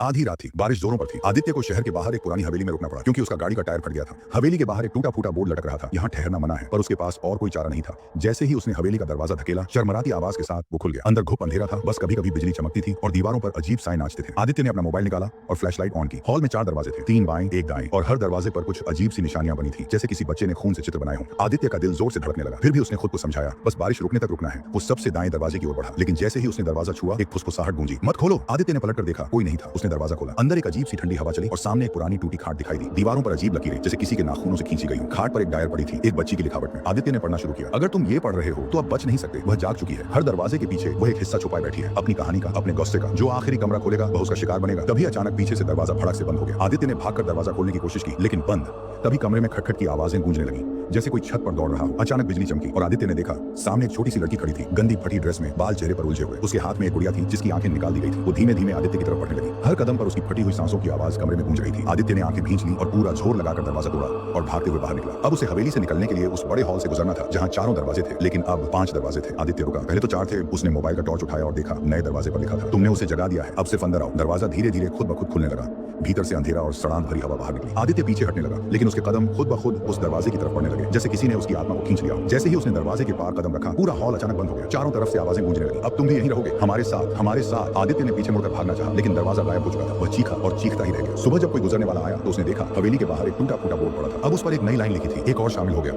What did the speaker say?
आधी रात थी, बारिश जोरों पर थी। आदित्य को शहर के बाहर एक पुरानी हवेली में रुकना पड़ा क्योंकि उसका गाड़ी का टायर फट गया था। हवेली के बाहर एक टूटा फूटा बोर्ड लटक रहा था, यहाँ ठहरना मना है, पर उसके पास और कोई चारा नहीं था। जैसे ही उसने हवेली का दरवाजा धकेला, चरमराती आवाज के साथ वो खुल गया। अंदर घुप अंधेरा था, बस कभी कभी बिजली चमकती थी और दीवारों पर अजीब साए नाचते थे। आदित्य ने अपना मोबाइल निकाला और फ्लैशलाइट ऑन की। हॉल में 4 दरवाजे थे, 3 बाएं, 1 दाएं, और हर दरवाजे पर कुछ अजीब सी निशानियां बनी थी, जैसे किसी बच्चे ने खून से चित्र बनाए हों। आदित्य का दिल जोर से धड़कने लगा, फिर भी उसने खुद को समझाया, बस बारिश रुकने तक रुकना है। वो सबसे दाएं दरवाजे की ओर बढ़ा, लेकिन जैसे ही उसने दरवाजा छुआ, एक फुसफुसाहट गूंजी, मत खोलो। आदित्य ने पलटकर देखा, कोई नहीं था। उसने दरवाजा खोला, अंदर एक अजीब सी ठंडी हवा चली और सामने एक पुरानी टूटी खाट दिखाई दी। दीवारों पर अजीब लकीरें, जैसे किसी के नाखूनों से खींची गई हो। खाट पर एक डायर पड़ी थी, एक बच्ची की लिखावट में। आदित्य ने पढ़ना शुरू किया, अगर तुम ये पढ़ रहे हो तो अब बच नहीं सकते, वह जाग चुकी है। हर दरवाजे के पीछे वह एक हिस्सा छुपाए बैठी है, अपनी कहानी का, अपने गुस्से का। जो आखिरी कमरा खोलेगा वह उसका शिकार बनेगा। तभी अचानक पीछे से दरवाजा फड़क से बंद हो गया। आदित्य ने भागकर दरवाजा खोलने की कोशिश की, लेकिन बंद। तभी कमरे में खटखट की आवाजें गूंजने लगी, जैसे कोई छत पर दौड़ रहा हो। अचानक बिजली चमकी और आदित्य ने देखा, सामने एक छोटी सी लड़की खड़ी थी, गंदी फटी ड्रेस में, बाल चेहरे पर उलझे हुए। उसके हाथ में एक गुड़िया थी जिसकी आंखें निकाल दी गई थी। वो धीमे धीमे आदित्य की तरफ बढ़ने लगी। हर कदम पर उसकी फटी हुई सांसों की आवाज कमरे में गूंज रही थी। आदित्य ने आंखें भींच ली और पूरा जोर लगाकर दरवाजा तोड़ा और भागते हुए बाहर निकला। अब उसे हवेली से निकलने के लिए उस बड़े हॉल से गुजरना था, जहां चारों दरवाजे थे, लेकिन अब 5 दरवाजे थे। आदित्य रुका, पहले तो 4 थे। उसने मोबाइल का टॉर्च उठाया और देखा, नए दरवाजे पर लिखा था, तुमने उसे जगा दिया है, अब सिर्फ अंदर आओ। दरवाजा धीरे धीरे खुद ब खुद खुलने लगा। भीतर से अंधेरा और सड़ांध भरी हवा बाहर निकली। आदित्य पीछे हटने लगा, लेकिन उसके कदम खुद ब खुद उस दरवाजे की तरफ बढ़ने लगे, जैसे किसी ने उसकी आत्मा को खींच लिया। जैसे ही उसने दरवाजे के पार कदम रखा, पूरा हॉल अचानक बंद हो गया। चारों तरफ से आवाजें गूंजने लगी, अब तुम भी यहीं रहोगे, हमारे साथ, हमारे साथ। आदित्य ने पीछे मुड़कर भागना चाहा, लेकिन दरवाजा गायब हो चुका था। वह चीखा और चीखता ही रह गया। सुबह जब कोई गुजरने वाला आया तो उसने देखा, हवेली के बाहर एक टूटा फूटा बोर्ड पड़ा था। अब उस पर एक नई लाइन लिखी थी, एक और शामिल हो गया।